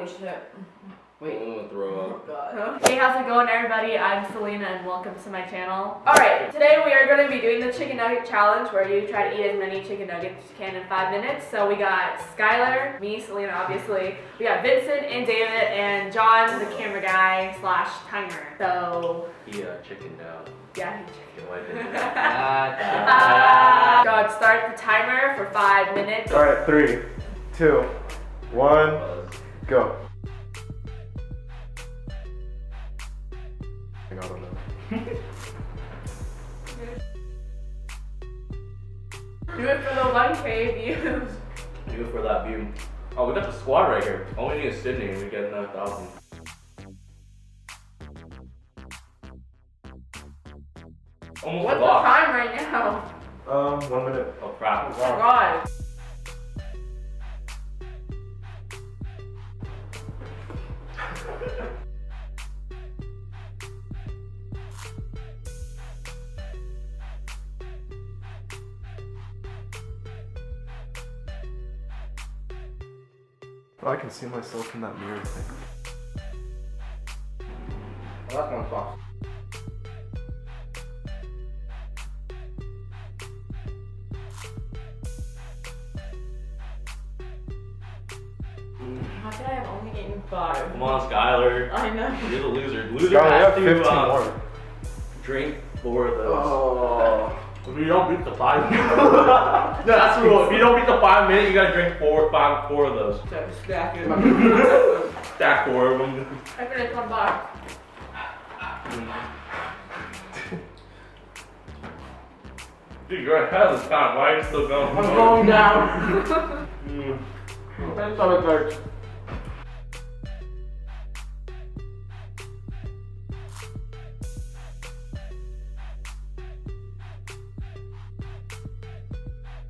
Holy shit. Wait. I'm gonna throw up. Oh god. Hey, how's it going, everybody? I'm Selena and welcome to my channel. Alright, today we are going to be doing the chicken nugget challenge where you try to eat as many chicken nuggets as you can in 5 minutes. So we got Skylar, me, Selena, obviously. We got Vincent and David and John, the camera guy slash timer. So... He chickened out. Yeah, he chickened. Why didn't John, start the timer for 5 minutes. Alright, 3, 2, 1, go. I don't know. Do it for the 1K views. Do it for that view. Oh, we got the squad right here. All we need is Sidney and we get another 1,000. Almost What's a the block. time right now? 1 minute. Oh crap. Oh my god. Oh, I can see myself in that mirror thing. Well, that's one box. How could I have only eaten 5? Come on, Skylar. I know. You're the loser. Loser Skylar, has I have 15 to more. drink 4 of those. Oh. If you don't beat the 5 minutes. No, that's the rule. If you don't beat the 5 minutes, you gotta drink four of those. So stack it. Stack 4 of them. I finished 1 box. Dude, you're ahead of this time. Why are you still going? I'm going down. My stomach hurts.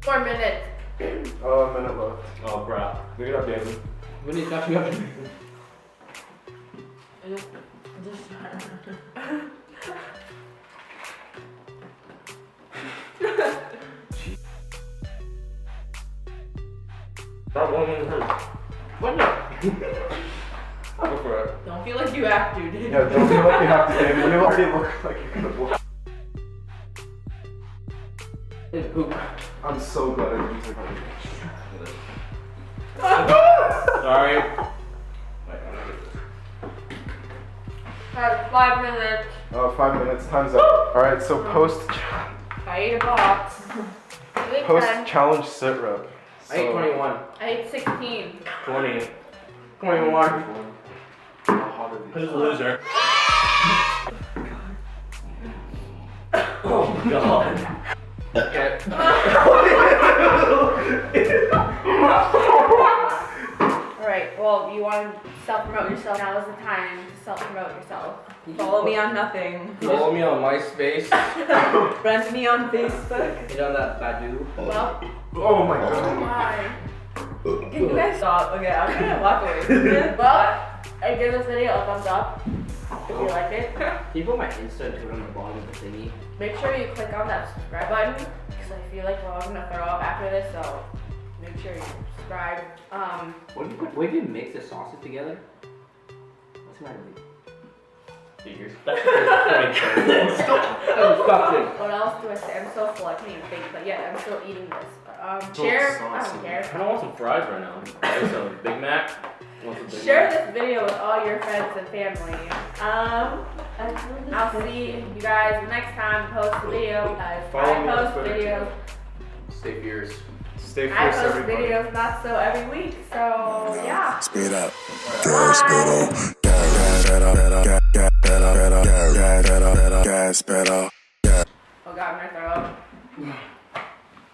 Four minutes. Oh, a minute left. Oh crap. Pick it up, David. When you got you up. That one hurt. What no? Go for it. Don't feel like you have to, dude. Yeah, don't feel like you have to, David. You already look like you're gonna walk. I'm so glad I didn't take my Sorry. That's 5 minutes. 5 minutes, time's up. Alright, so I ate a box. You ate 10. challenge sit rep. I ate 21. I ate 16. 20. 21. Who's the loser? Oh god. Okay. Alright, well, you want to self-promote yourself. Now is the time to self-promote yourself. Follow me on nothing. Follow me on MySpace. Friend me on Facebook. You know that Badoo? Well, Oh my oh god. my. Can you guys stop? Okay, I'm gonna walk away. Well, I give this video a thumbs up if you liked it. Can you put my Insta and Twitter on the bottom of the thingy? Make sure you click on that subscribe button because I feel like we're all gonna throw up after this, so make sure you subscribe. What do you mix the sauces together? What's the matter with you? Figures. What else do I say? I'm so full, I can't even think, but yeah, I'm still eating this. Share, I don't care. I don't want some fries right now. Right, so Big Mac. Share this video with all your friends and family. I'll see you guys next time. Post a video, guys. Follow me I on post Twitter. videos. Stay fierce. Stay I fierce, post everybody. videos not so every week, so yeah. Speed up. Bye. Gas pedal. Oh god, I'm gonna throw up.